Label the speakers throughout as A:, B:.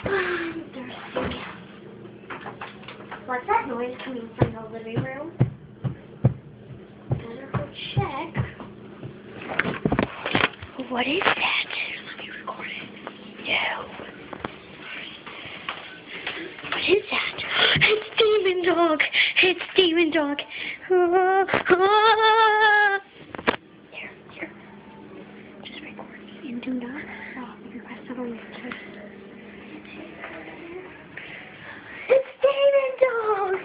A: I'm thirsty. What's that noise coming from the living room? Better go check. What is that? Let me record it. No. What is that? It's Demon Dog. It's Demon Dog. Here. Just record and do not stop if you press that on your phone. It's Demon Dog.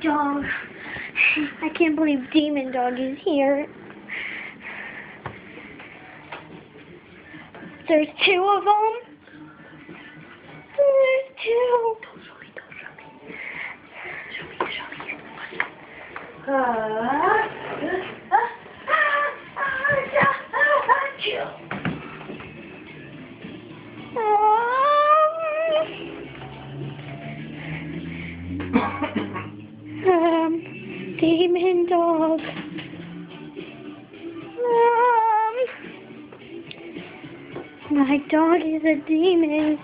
A: Dog. I can't believe Demon Dog is here. There's two of them. There's two. Don't show me. Show me. Demon Dog. My dog is a demon.